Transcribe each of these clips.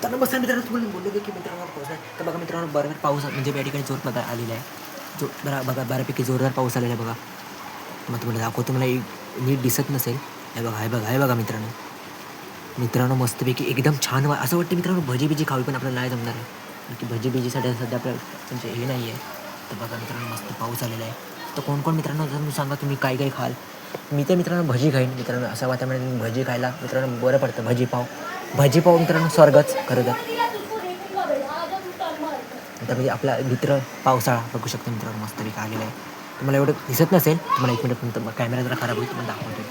तर नमस्कार मित्रांनो, तुम्हाला बोललो की मित्रांनो पाऊस आहे. तर बघा मित्रांनो, बरोबर पाऊस म्हणजे या ठिकाणी जोर बघा आलेला आहे. बघा बऱ्यापैकी जोरदार पाऊस आलेला आहे बघा. मग तुम्हाला दाखवतो, मला नीट दिसत नसेल. हे बघा मित्रांनो. मित्रांनो मस्तपैकी एकदम छान असं वाटतं मित्रांनो, भजी खावी पण आपल्याला नाही जमणार आहे. कारण की भजीसाठी सध्या आपल्याला म्हणजे हे नाही आहे. तर बघा मित्रांनो, मस्त पाऊस आलेला आहे. तर कोण मित्रांनो जर सांगा तुम्ही काय खाल. मी तर मित्रांनो भजी खाईन मित्रांनो. असं वातावरण भजी खायला मित्रांनो बरं पडतं. भजी पाव मित्रांनो स्वर्गच खरं तर. आता म्हणजे आपला मित्र पावसाळा बघू शकतो मित्रांनो, मस्तपैकी आलेला आहे. तुम्हाला एवढं दिसत नसेल. तुम्हाला एक मिनिट पण कॅमेरा जरा खराब होईल, तुम्हाला दाखवतो.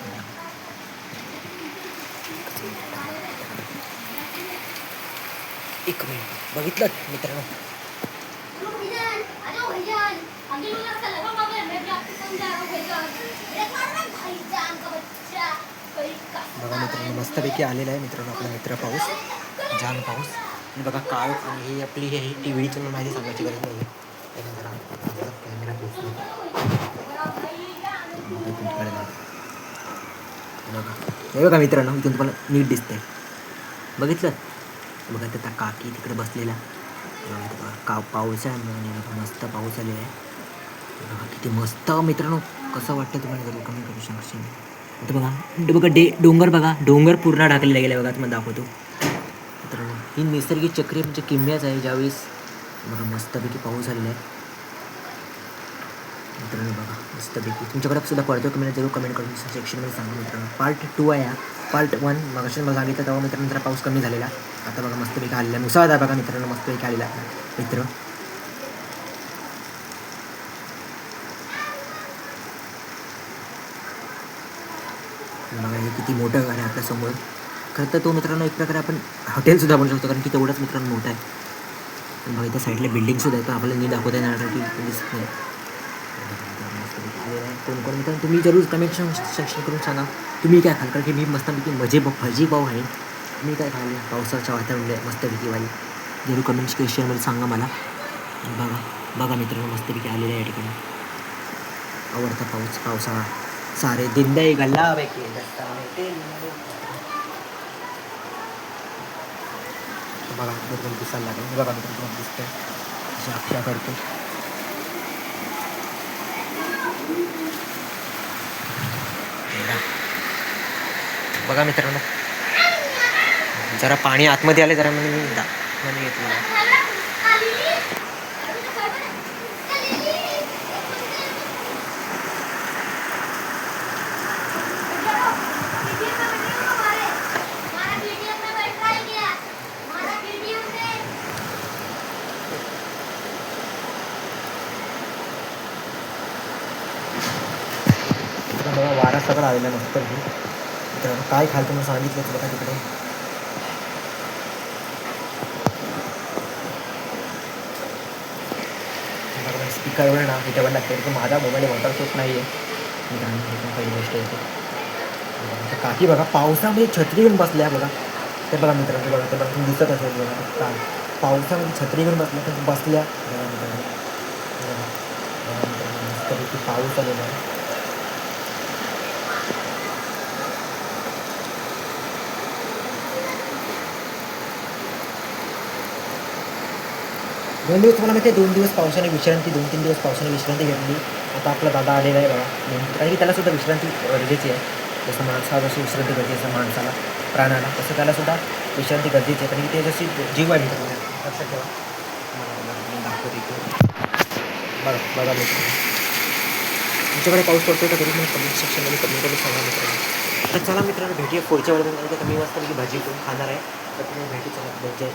एक मिनिट बघितलं मित्रांनो. बघा मित्रांनो, मस्तपैकी आलेला आहे मित्रांनो आपला मित्र पाऊस, जाम पाऊस. आणि बघा काळ, आणि ही आपली हे टी व्ही चॅनल माहिती सांगायची गरज नाही. कॅमेरा हे बघा मित्रांनो, इथून तुम्हाला नीट दिसतंय. बघितलं बघा त्या काकी तिकडे बसलेला. पाऊस आहे, मस्त पाऊस आलेला आहे. बघा किती मस्त मित्रांनो, कसं वाटतं तुम्हाला जरूर कमेंट करू शकशील. आता बघा डोंगर पूर्ण ढाकलेला गेला बघा. तुम्हाला दाखवतो मित्रांनो, ही नैसर्गिक चक्री म्हणजे किम्याच आहे. ज्यावेळेस बघा मस्तपैकी पाऊस आलेला आहे मित्रांनो. बघा मस्तपैकी तुमच्याकडे सुद्धा पडतो कमेंट जरूर कमेंट करून सेक्शनमध्ये सांगा मित्रांनो. पार्ट 2 आहे हा. पार्ट 1 मगाशी मला सांगितलं तेव्हा मित्रांनो जरा पाऊस कमी झालेला. आता बघा मस्तपैकी आलेला मुसळधार बघा मित्रांनो, मस्तपैकी आलेला मित्र. बघा हे किती मोठं घर आहे आपल्यासमोर. खरं तर तो मित्रांनो एक प्रकारे आपण हॉटेलसुद्धा बनवू शकतो, कारण की तेवढंच मित्रांनो मोठं आहे. पण बघा इथं साईडला बिल्डिंगसुद्धा आहे, पण आपल्याला नीट दाखवता येण्यासाठी दिसत नाही. कोण मित्रांनो तुम्ही जरूर कमेंट सेक्शन करून सांगा तुम्ही काय खाल. कारण की मी मस्तपैकी भजी पाव आहे. तुम्ही काय खाल पावसाच्या वातावरणात मस्तपैकी वाली, जरूर कमेंट सेक्शनमध्ये सांगा मला. बघा मित्रांनो, मस्तपैकी आलेलं आहे या ठिकाणी. आवडता पावसाळा सारे दिन दही गल्ला पैकी बघा मित्रांनो दिसायला लागेल. बघा मित्रांनो दिसतंय अशी अक्षा करतो. बघा मित्रांनो, जरा पाणी आतमध्ये आले जरा म्हणजे मी घेतलं. बघा वारा सगळं आलेला मस्त मित्रांनो. काय खाल तुम्हाला सांगितलं बघा तिकडे. बघा स्पीकरवर ना त्याच्यावर लागते, तर माझा मोबाईल वॉटर प्रूफ नाही आहे मित्रांनो. पहिली गोष्ट येते काकी बघा पावसामध्ये छत्री घेऊन बसल्या बघा. ते बघा मित्रांनो, बघा ते बघा तुम्ही दिसत असेल बघा. पावसामध्ये छत्री घेऊन बसल्या मस्तपैकी पाऊस आलेला आहे. दोन दिवस तुम्हाला माहिती आहे, 2 दिवस पावसाने विश्रांती, 2-3 दिवस पावसाने विश्रांती घेतली. आता आपला दादा आलेला आहे बघा. कारण की त्यालासुद्धा विश्रांती गरजेची आहे. जसं माणसाला जशी विश्रांती गरजेची आहे माणसाला प्राण्याला, तसं त्यालासुद्धा विश्रांती गरजेची आहे. कारण की ते जशी जीव आहे मित्रांनो. लक्षात ठेवा. बघा मित्रांनो, तुमच्याकडे पाऊस पडतो तर तरी मला कमेंट सेक्शनमध्ये कमेंट करून सांगा मित्रांनो. तर चला मित्रांनो, भेटूया पुढच्या वेळेस. तर मी मस्तपैकी भाजी करून खाणार आहे. तर तुम्ही भेटू. चला जय